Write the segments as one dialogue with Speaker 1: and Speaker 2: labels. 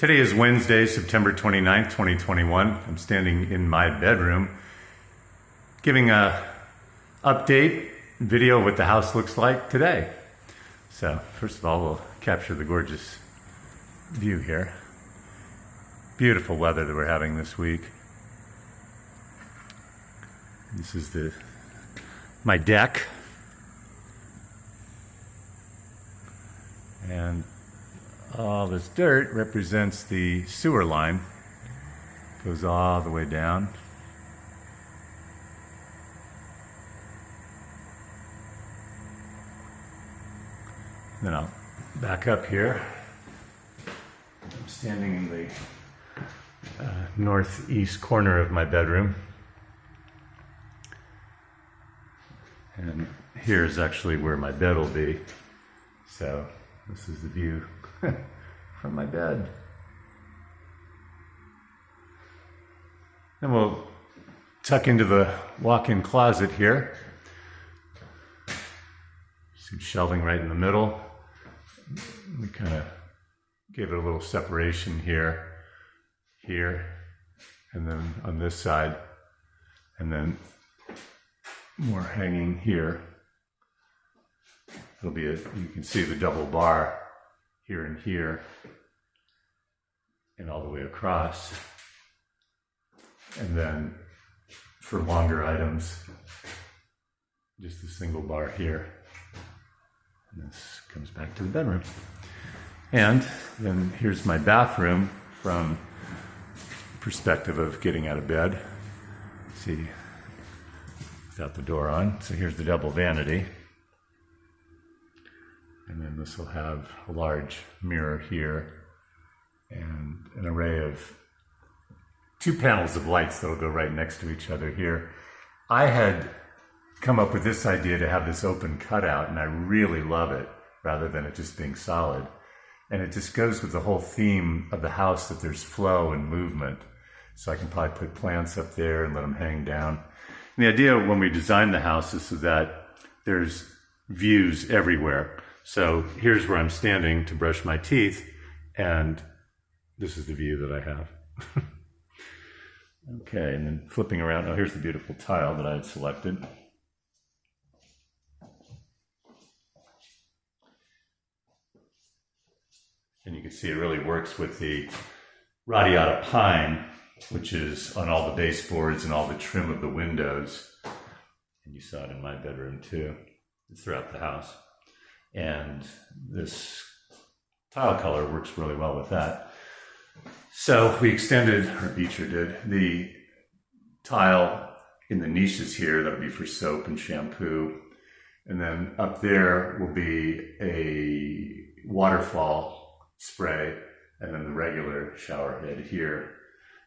Speaker 1: Today is Wednesday, September 29th, 2021. I'm standing in my bedroom giving a update video of what the house looks like today. So first of all, we'll capture the gorgeous view here. Beautiful weather that we're having this week. This is my deck. And all this dirt represents the sewer line. Goes all the way down. Then I'll back up here. I'm standing in the northeast corner of my bedroom. And here's actually where my bed will be. So this is the view from my bed. Then we'll tuck into the walk-in closet here. Some shelving right in the middle. We kind of gave it a little separation here, and then on this side, and then more hanging here. It'll be you can see the double bar here and here, and all the way across. And then for longer items, just a single bar here. And this comes back to the bedroom. And then here's my bathroom from the perspective of getting out of bed. See, without the door on. So here's the double vanity. And then this will have a large mirror here and an array of 2 panels of lights that'll go right next to each other here. I had come up with this idea to have this open cutout, and I really love it, rather than it just being solid. And it just goes with the whole theme of the house, that there's flow and movement. So I can probably put plants up there and let them hang down. And the idea when we designed the house is so that there's views everywhere. So here's where I'm standing to brush my teeth, and this is the view that I have. Okay, and then flipping around, oh, here's the beautiful tile that I had selected. And you can see it really works with the radiata pine, which is on all the baseboards and all the trim of the windows. And you saw it in my bedroom too, throughout the house. And this tile color works really well with that. So we extended, or Beecher did, the tile in the niches here. That'll be for soap and shampoo. And then up there will be a waterfall spray, and then the regular shower head here,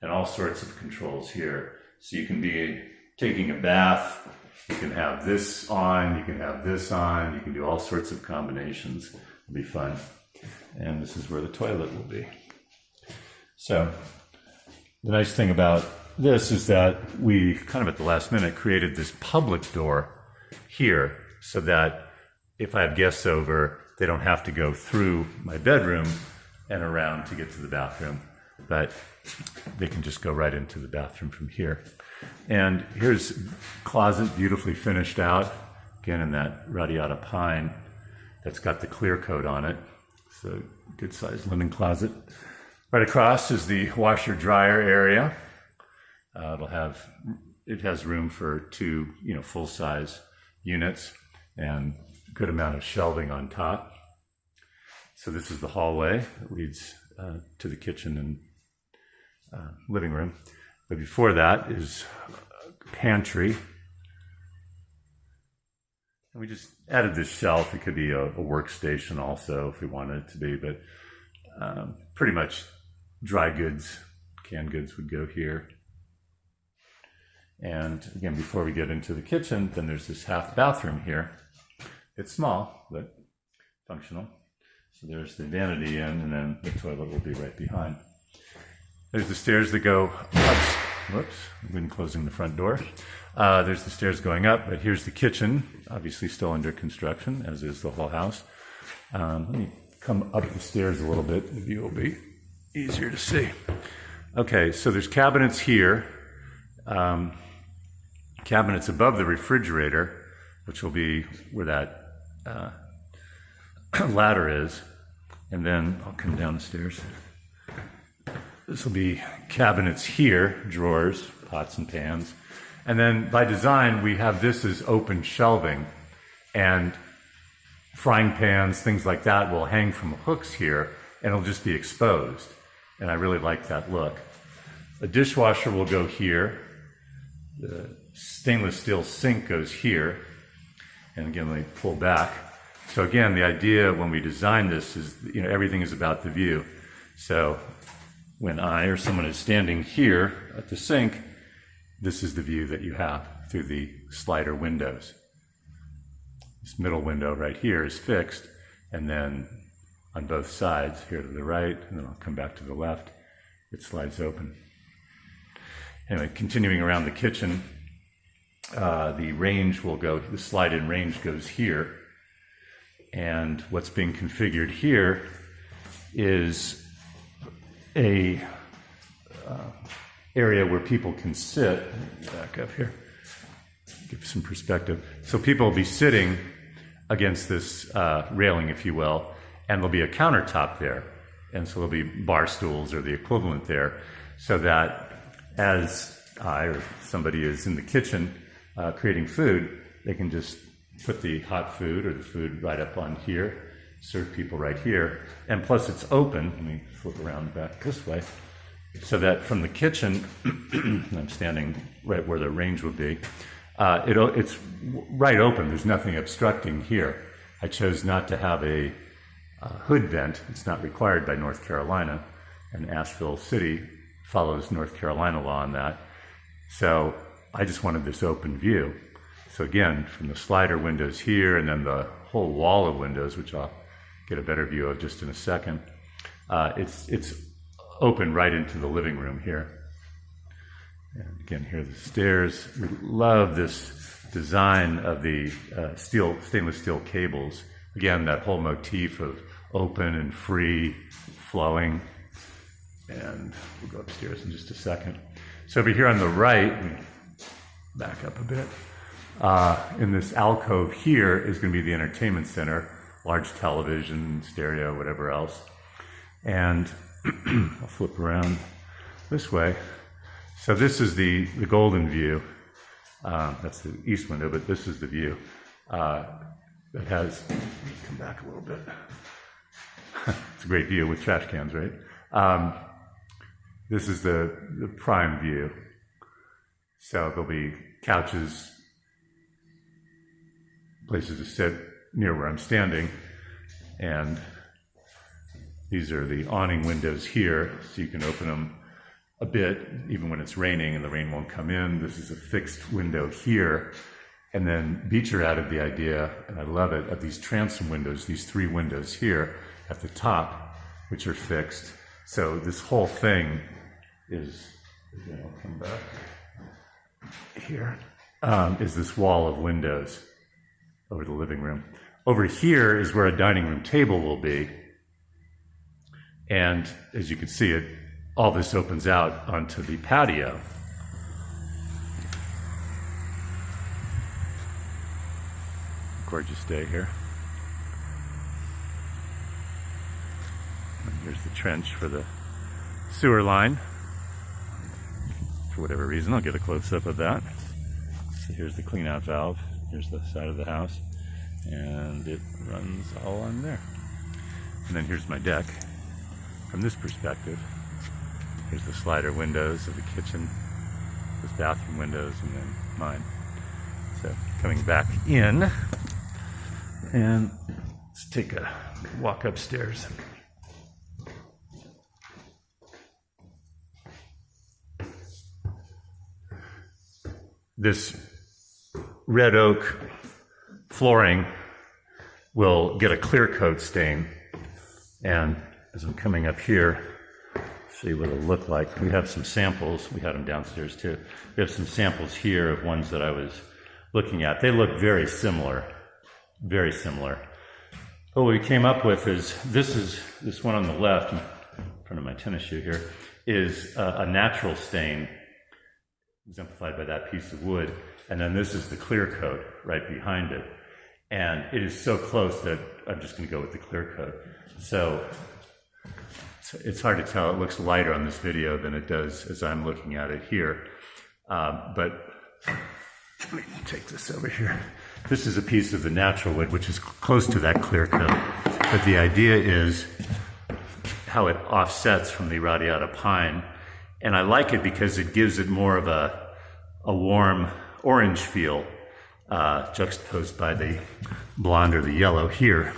Speaker 1: and all sorts of controls here. So you can be taking a bath, you can have this on, you can have this on, you can do all sorts of combinations. It'll be fun. And this is where the toilet will be. So the nice thing about this is that we kind of at the last minute created this public door here, so that if I have guests over, they don't have to go through my bedroom and around to get to the bathroom, but they can just go right into the bathroom from here. And here's a closet, beautifully finished out, again in that radiata pine that's got the clear coat on it. It's a good sized linen closet. Right across is the washer dryer area. It has room for 2, full size units, and a good amount of shelving on top. So this is the hallway that leads to the kitchen and living room. But before that is a pantry. And we just added this shelf. It could be a workstation also if we wanted it to be, but pretty much dry goods, canned goods would go here. And again, before we get into the kitchen, then there's this half bathroom here. It's small, but functional. So there's the vanity in, and then the toilet will be right behind. There's the stairs that go up. Whoops, I've been closing the front door. There's the stairs going up, but here's the kitchen, obviously still under construction, as is the whole house. Let me come up the stairs a little bit, the view will be easier to see. Okay, so there's cabinets here, cabinets above the refrigerator, which will be where that ladder is. And then I'll come down the stairs. This will be cabinets here, drawers, pots and pans. And then by design, we have this as open shelving. And frying pans, things like that will hang from hooks here and it'll just be exposed. And I really like that look. A dishwasher will go here. The stainless steel sink goes here. And again, let me pull back. So again, the idea when we design this is, everything is about the view. So when I or someone is standing here at the sink, this is the view that you have through the slider windows. This middle window right here is fixed, and then on both sides, here to the right, and then I'll come back to the left, it slides open. Anyway, continuing around the kitchen, the range will go, the slide-in range goes here, and what's being configured here is a area where people can sit. Back up here, give some perspective. So people will be sitting against this railing, if you will, and there'll be a countertop there. And so there'll be bar stools or the equivalent there, so that as I or somebody is in the kitchen creating food, they can just put the hot food or the food right up on here, serve people right here. And plus it's open. Let me flip around back this way. So that from the kitchen, I'm standing right where the range would be, it's right open. There's nothing obstructing here. I chose not to have a hood vent. It's not required by North Carolina, and Asheville City follows North Carolina law on that. So I just wanted this open view. So again, from the slider windows here, and then the whole wall of windows, which I'll get a better view of just in a second, it's open right into the living room here. And again, here are the stairs. We love this design of the stainless steel cables. Again, that whole motif of open and free flowing. And we'll go upstairs in just a second. So over here on the right, let me back up a bit. In this alcove here is going to be the entertainment center, large television, stereo, whatever else. And I'll flip around this way. So this is the golden view. That's the east window, but this is the view. That has, come back a little bit. It's a great view with trash cans, right? This is the prime view. So there'll be couches, places to sit near where I'm standing, and these are the awning windows here, so you can open them a bit, even when it's raining and the rain won't come in. This is a fixed window here. And then Beecher added the idea, and I love it, of these transom windows, these three windows here at the top, which are fixed. So this whole thing is, again, I'll come back here, is this wall of windows over the living room. Over here is where a dining room table will be. And as you can see, all this opens out onto the patio. Gorgeous day here. And here's the trench for the sewer line. For whatever reason, I'll get a close-up of that. So here's the clean-out valve. Here's the side of the house. And it runs all on there. And then here's my deck. From this perspective, here's the slider windows of the kitchen, those bathroom windows, and then mine. So coming back in, and let's take a walk upstairs. This red oak flooring will get a clear coat stain, and as I'm coming up here, see what it'll look like. We have some samples. We had them downstairs too. We have some samples here of ones that I was looking at. They look very similar, very similar. What we came up with is this one on the left. front of my tennis shoe here, is a natural stain, exemplified by that piece of wood. And then this is the clear coat right behind it. And it is so close that I'm just going to go with the clear coat. So it's hard to tell. It looks lighter on this video than it does as I'm looking at it here. But let me take this over here. This is a piece of the natural wood, which is close to that clear coat. But the idea is how it offsets from the radiata pine. And I like it because it gives it more of a warm orange feel, juxtaposed by the blonde or the yellow here.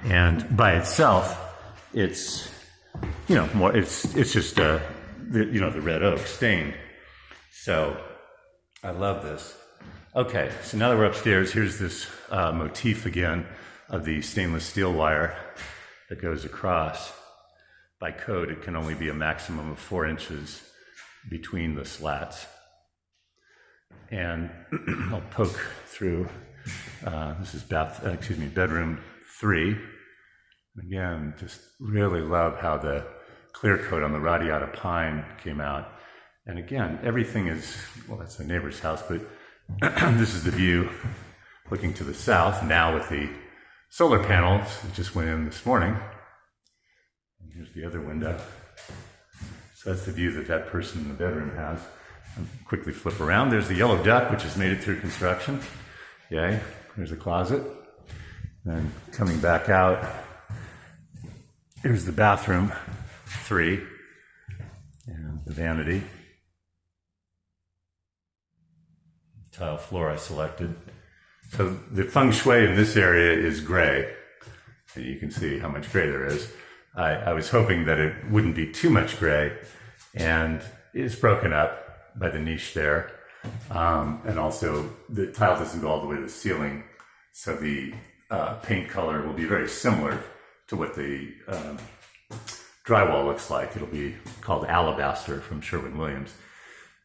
Speaker 1: And by itself, it's, you know, more, it's just, the red oak stained. So I love this. Okay, so now that we're upstairs, here's this motif again of the stainless steel wire that goes across. By code, it can only be a maximum of 4 inches between the slats. And I'll poke through, this is bedroom 3. Again, just really love how the clear coat on the radiata pine came out. And again, everything is, well, that's the neighbor's house, but this is the view looking to the south, now with the solar panels that just went in this morning. And here's the other window. So that's the view that person in the bedroom has. I'll quickly flip around. There's the yellow duck, which has made it through construction. Yay. There's a closet. Then coming back out, here's the bathroom 3 and the vanity. Tile floor I selected. So the feng shui in this area is gray. You can see how much gray there is. I was hoping that it wouldn't be too much gray, and it's broken up by the niche there. And also the tile doesn't go all the way to the ceiling, so the paint color will be very similar to what the drywall looks like. It'll be called alabaster from Sherwin-Williams.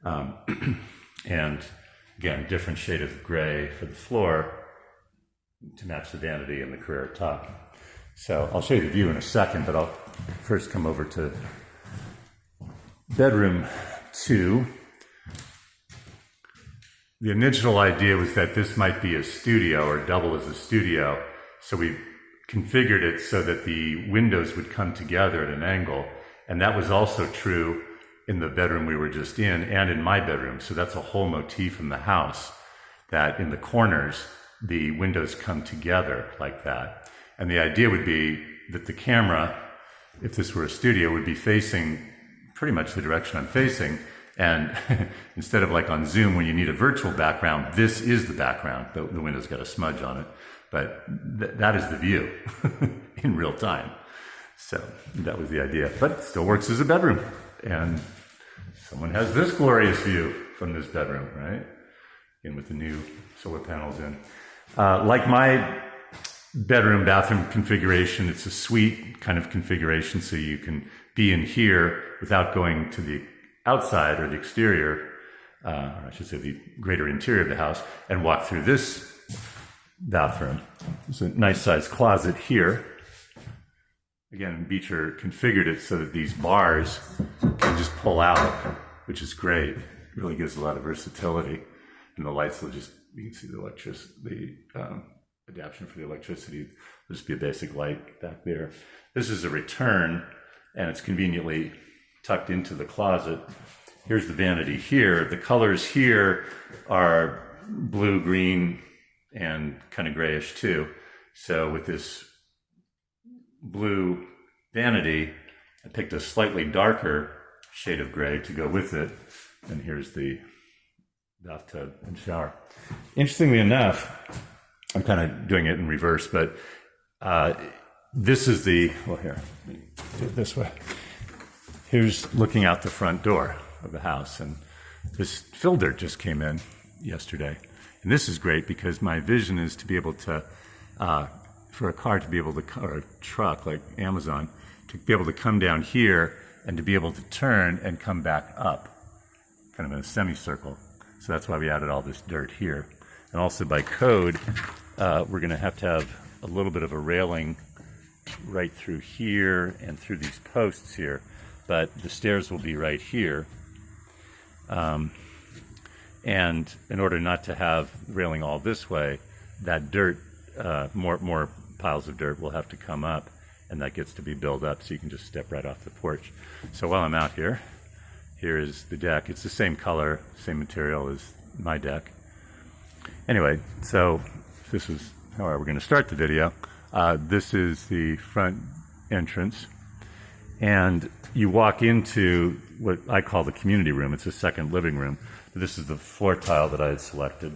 Speaker 1: And again, different shade of gray for the floor to match the vanity and the Carrera top. So I'll show you the view in a second, but I'll first come over to bedroom 2. The initial idea was that this might be a studio or double as a studio. So we configured it so that the windows would come together at an angle. And that was also true in the bedroom we were just in and in my bedroom. So that's a whole motif in the house, that in the corners, the windows come together like that. And the idea would be that the camera, if this were a studio, would be facing pretty much the direction I'm facing. And instead of like on Zoom, when you need a virtual background, this is the background. The window's got a smudge on it. But that is the view in real time. So that was the idea. But it still works as a bedroom. And someone has this glorious view from this bedroom, right? Again, with the new solar panels in. Like my bathroom configuration, it's a suite kind of configuration, so you can be in here without going to the outside or the exterior, or I should say the greater interior of the house, and walk through this bathroom. There's a nice sized closet here. Again, Beecher configured it so that these bars can just pull out, which is great. It really gives a lot of versatility. And the lights will just, you can see the adaptation for the electricity. There'll just be a basic light back there. This is a return, and it's conveniently tucked into the closet. Here's the vanity here. The colors here are blue, green, and kind of grayish too. So with this blue vanity, I picked a slightly darker shade of gray to go with it. And here's the bathtub and shower. Interestingly enough, I'm kind of doing it in reverse, but this is the, well, here, let me do it this way. Here's looking out the front door of the house, and this fill dirt just came in yesterday. And this is great because my vision is to be able to, for a car to be able to, or a truck like Amazon, to be able to come down here and to be able to turn and come back up, kind of in a semicircle. So that's why we added all this dirt here. And also by code, we're going to have a little bit of a railing right through here and through these posts here, but the stairs will be right here. And in order not to have railing all this way, that dirt, more piles of dirt will have to come up, and that gets to be built up so you can just step right off the porch. So while I'm out here, here is the deck. It's the same color, same material as my deck. Anyway, so this is how we're going to start the video. This is the front entrance, and you walk into what I call the community room. It's a second living room. This is the floor tile that I had selected.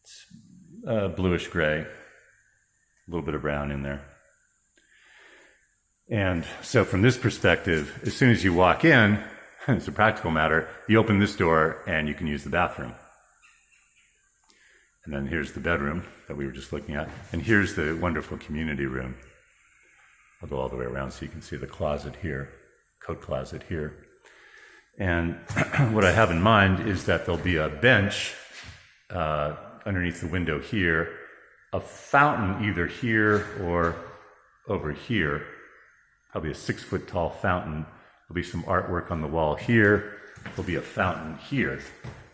Speaker 1: It's bluish gray, a little bit of brown in there. And so from this perspective, as soon as you walk in, it's a practical matter, you open this door and you can use the bathroom. And then here's the bedroom that we were just looking at. And here's the wonderful community room. I'll go all the way around so you can see the closet here, coat closet here. And what I have in mind is that there'll be a bench underneath the window here, a fountain either here or over here, probably a 6-foot tall fountain. There'll be some artwork on the wall here. There'll be a fountain here.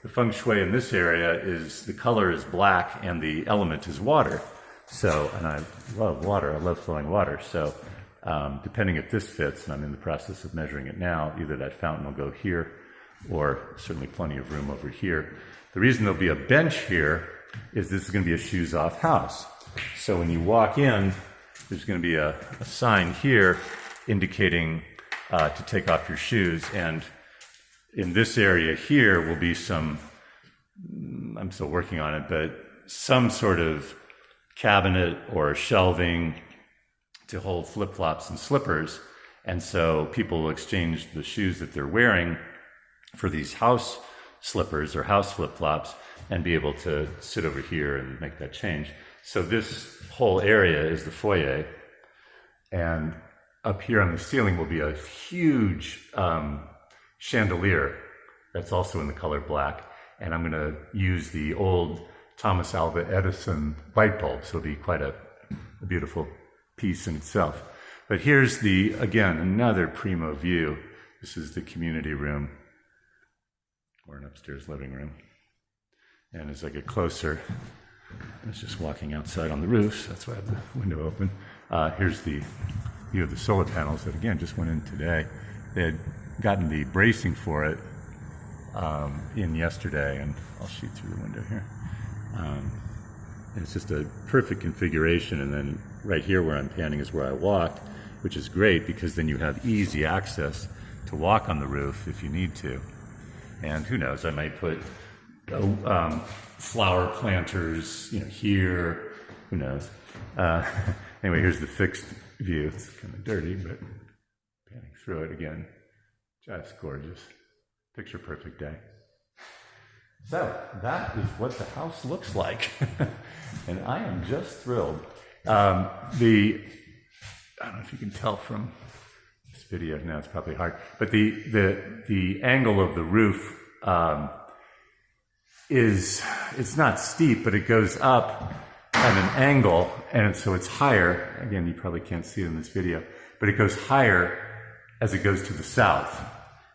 Speaker 1: The feng shui in this area is the color is black and the element is water. So, and I love water, I love flowing water. So depending if this fits, and I'm in the process of measuring it now, either that fountain will go here or certainly plenty of room over here. The reason there'll be a bench here is this is going to be a shoes off house. So when you walk in, there's going to be a sign here indicating to take off your shoes. And in this area here will be some, I'm still working on it, but some sort of cabinet or shelving to hold flip-flops and slippers. And so people will exchange the shoes that they're wearing for these house slippers or house flip-flops and be able to sit over here and make that change. So this whole area is the foyer. And up here on the ceiling will be a huge chandelier that's also in the color black. And I'm going to use the old Thomas Alva Edison light bulb. So it'll be quite a beautiful piece in itself. But here's the, again, another primo view. This is the community room or an upstairs living room. And as I get closer, I was just walking outside on the roof, so that's why I have the window open. Here's the view of the solar panels that, again, just went in today. They had gotten the bracing for it in yesterday, and I'll shoot through the window here. And it's just a perfect configuration, and then right here where I'm panning is where I walked, which is great because then you have easy access to walk on the roof if you need to. And who knows, I might put flower planters, here, who knows. Anyway, here's the fixed view. It's kind of dirty, but panning through it again, just gorgeous. Picture perfect day. So that is what the house looks like, and I am just thrilled. I don't know if you can tell from this video. Now it's probably hard, but the angle of the roof it's not steep, but it goes up at an angle, and so it's higher. Again, you probably can't see it in this video, but it goes higher as it goes to the south.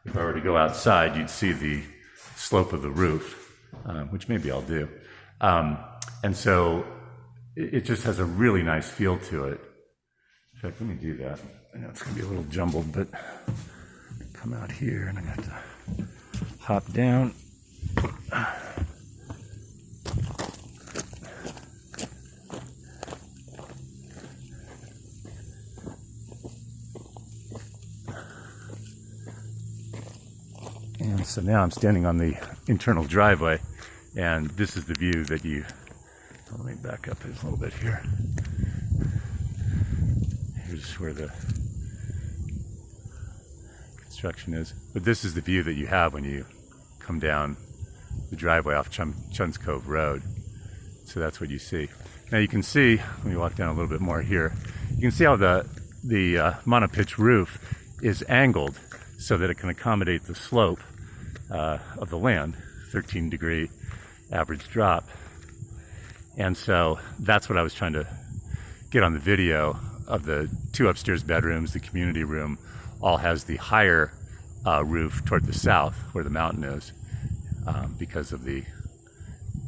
Speaker 1: If I were to go outside, you'd see the slope of the roof, which maybe I'll do. And so it just has a really nice feel to it. In fact, let me do that. I know it's going to be a little jumbled, but come out here, and I got to hop down. And so now I'm standing on the internal driveway, and this is the view that you, let me back up a little bit here. Here's where the construction is. But this is the view that you have when you come down the driveway off Chun's Cove Road. So that's what you see. Now you can see, let me walk down a little bit more here, you can see how the monopitch roof is angled so that it can accommodate the slope of the land, 13-degree average drop. And so that's what I was trying to get on the video of the 2 upstairs bedrooms, the community room, all has the higher roof toward the south where the mountain is because of the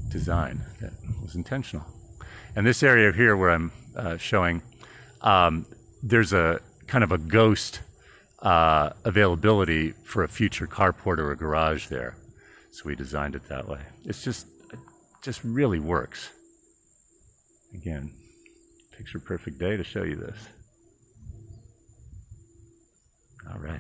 Speaker 1: design that was intentional. And this area here where I'm showing, there's a kind of a ghost availability for a future carport or a garage there. So we designed it that way. It just really works. Again, picture perfect day to show you this. All right.